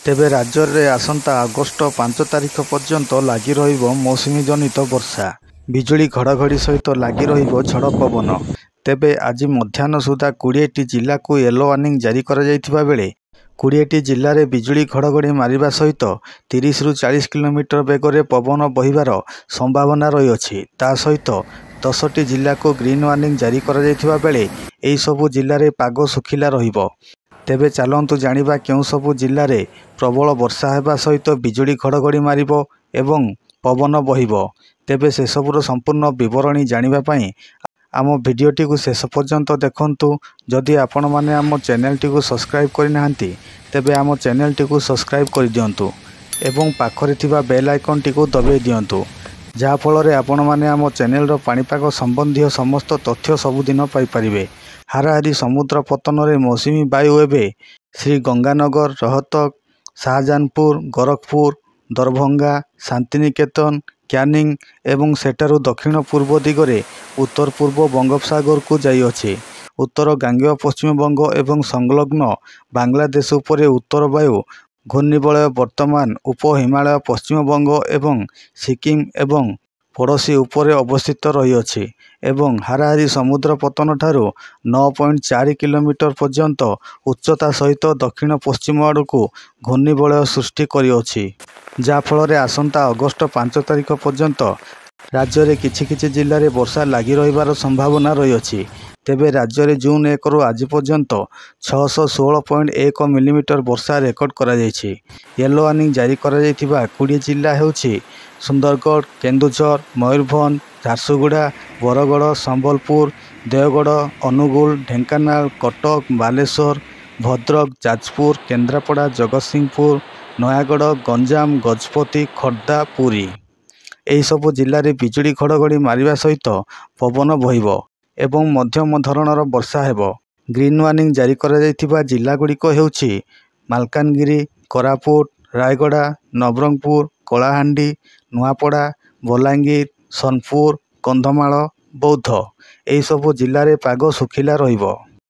ତେବେ ରାଜ୍ୟରେ ଆସନ୍ତା ଅଗଷ୍ଟ 5 ତାରିଖ ପର୍ଯ୍ୟନ୍ତ ଲାଗି ରହିବ ମୌସୁମୀ ଜନିତ ବର୍ଷା। ବିଜୁଳି ଘଡ଼ଘଡ଼ି ସହିତ ଲାଗି ରହିବ ଝଡ଼ ପବନ। ତେବେ ଆଜି ମଧ୍ୟାହ୍ନ ସୁଦ୍ଧା 20ଟି ଜିଲ୍ଲାକୁ ୟେଲୋ ୱାର୍ଣ୍ଣିଂ ଜାରି କରାଯାଇଥିବା ବେଳେ 20ଟି ଜିଲ୍ଲାରେ ବିଜୁଳି ଘଡ଼ଘଡ଼ି ମାରିବା ସହିତ 30ରୁ 40 କିଲୋମିଟର ବେଗରେ ପବନ ବହିବାର ସମ୍ଭାବନା ରହିଅଛି। ତା ସହିତ 10ଟି ଜିଲ୍ଲାକୁ ଗ୍ରୀନ୍ ୱାର୍ଣ୍ଣିଂ ଜାରି କରାଯାଇଥିବା ବେଳେ ଏହି ସବୁ ଜିଲ୍ଲାରେ ପାଗ ଶୁଖିଲା ରହିବ। ତେବେ ଚାଲନ୍ତୁ ଜାଣିବା କେଉଁ ସବୁ ଜିଲ୍ଲାରେ ପ୍ରବଳ ବର୍ଷା ହେବା ସହିତ ବିଜୁଳି ଘଡ଼ଘଡ଼ି ମାରିବ ଏବଂ ପବନ ବହିବ। ତେବେ ସେସବୁର ସମ୍ପୂର୍ଣ୍ଣ ବିବରଣୀ ଜାଣିବା ପାଇଁ ଆମ ଭିଡ଼ିଓଟିକୁ ଶେଷ ପର୍ଯ୍ୟନ୍ତ ଦେଖନ୍ତୁ। ଯଦି ଆପଣମାନେ ଆମ ଚ୍ୟାନେଲଟିକୁ ସବସ୍କ୍ରାଇବ୍ କରିନାହାନ୍ତି ତେବେ ଆମ ଚ୍ୟାନେଲଟିକୁ ସବସ୍କ୍ରାଇବ୍ କରିଦିଅନ୍ତୁ ଏବଂ ପାଖରେ ଥିବା ବେଲ୍ ଆଇକନ୍ଟିକୁ ଦବାଇ ଦିଅନ୍ତୁ, ଯାହାଫଳରେ ଆପଣମାନେ ଆମ ଚ୍ୟାନେଲର ପାଣିପାଗ ସମ୍ବନ୍ଧୀୟ ସମସ୍ତ ତଥ୍ୟ ସବୁଦିନ ପାଇପାରିବେ। ହାରାହାରି ସମୁଦ୍ର ପତନରେ ମୌସୁମୀ ବାୟୁ ଏବେ ଶ୍ରୀଗଙ୍ଗାନଗର, ରୋହତକ, ଶାହଜାହାନପୁର, ଗୋରଖପୁର, ଦରଭଙ୍ଗା, ଶାନ୍ତିନିକେତନ, କ୍ୟାନିଂ ଏବଂ ସେଠାରୁ ଦକ୍ଷିଣ ପୂର୍ବ ଦିଗରେ ଉତ୍ତର ପୂର୍ବ ବଙ୍ଗୋପସାଗରକୁ ଯାଇଅଛି। ଉତ୍ତର ଗାଙ୍ଗେୟ ପଶ୍ଚିମବଙ୍ଗ ଏବଂ ସଂଲଗ୍ନ ବାଂଲାଦେଶ ଉପରେ ଉତ୍ତର ବାୟୁ ଘୂର୍ଣ୍ଣିବଳୟ ବର୍ତ୍ତମାନ ଉପ ହିମାଳୟ ପଶ୍ଚିମବଙ୍ଗ ଏବଂ ସିକିମ ଏବଂ ପଡ଼ୋଶୀ ଉପରେ ଅବସ୍ଥିତ ରହିଅଛି ଏବଂ ହାରାହାରି ସମୁଦ୍ର ପତନଠାରୁ 9.4 କିଲୋମିଟର ପର୍ଯ୍ୟନ୍ତ ଉଚ୍ଚତା ସହିତ ଦକ୍ଷିଣ ପଶ୍ଚିମ ଆଡ଼କୁ ଘୂର୍ଣ୍ଣିବଳୟ ସୃଷ୍ଟି କରିଅଛି, ଯାହାଫଳରେ ଆସନ୍ତା ଅଗଷ୍ଟ 5 ତାରିଖ ପର୍ଯ୍ୟନ୍ତ ରାଜ୍ୟରେ କିଛି କିଛି ଜିଲ୍ଲାରେ ବର୍ଷା ଲାଗି ରହିବାର ସମ୍ଭାବନା ରହିଅଛି। ତେବେ ରାଜ୍ୟରେ ଜୁନ୍ 1ରୁ ଆଜି ପର୍ଯ୍ୟନ୍ତ 616.1 ମିଲିମିଟର ବର୍ଷା ରେକର୍ଡ କରାଯାଇଛି। ୟେଲୋ ୱାର୍ଣ୍ଣିଂ ଜାରି କରାଯାଇଥିବା 20 ଜିଲ୍ଲା ହେଉଛି ସୁନ୍ଦରଗଡ଼, କେନ୍ଦୁଝର, ମୟୂରଭଞ୍ଜ, ଝାରସୁଗୁଡ଼ା, ବରଗଡ଼, ସମ୍ବଲପୁର, ଦେଓଗଡ଼, ଅନୁଗୁଳ, ଢେଙ୍କାନାଳ, କଟକ, ବାଲେଶ୍ୱର, ଭଦ୍ରକ, ଯାଜପୁର, କେନ୍ଦ୍ରାପଡ଼ା, ଜଗତସିଂହପୁର, ନୟାଗଡ଼, ଗଞ୍ଜାମ, ଗଜପତି, ଖୋର୍ଦ୍ଧା, ପୁରୀ। ଏହିସବୁ ଜିଲ୍ଲାରେ ବିଜୁଳି ଘଡ଼ଘଡ଼ି ମାରିବା ସହିତ ପବନ ବହିବ ଏବଂ ମଧ୍ୟମ ଧରଣର ବର୍ଷା ହେବ। ଗ୍ରୀନ୍ ୱାର୍ଣ୍ଣିଂ ଜାରି କରାଯାଇଥିବା ଜିଲ୍ଲାଗୁଡ଼ିକ ହେଉଛି ମାଲକାନଗିରି, କୋରାପୁଟ, ରାୟଗଡ଼ା, ନବରଙ୍ଗପୁର, କଳାହାଣ୍ଡି, ନୂଆପଡ଼ା, ବଲାଙ୍ଗୀର, ସୋନପୁର, କନ୍ଧମାଳ, ବୌଦ୍ଧ। ଏହିସବୁ ଜିଲ୍ଲାରେ ପାଗ ଶୁଖିଲା ରହିବ।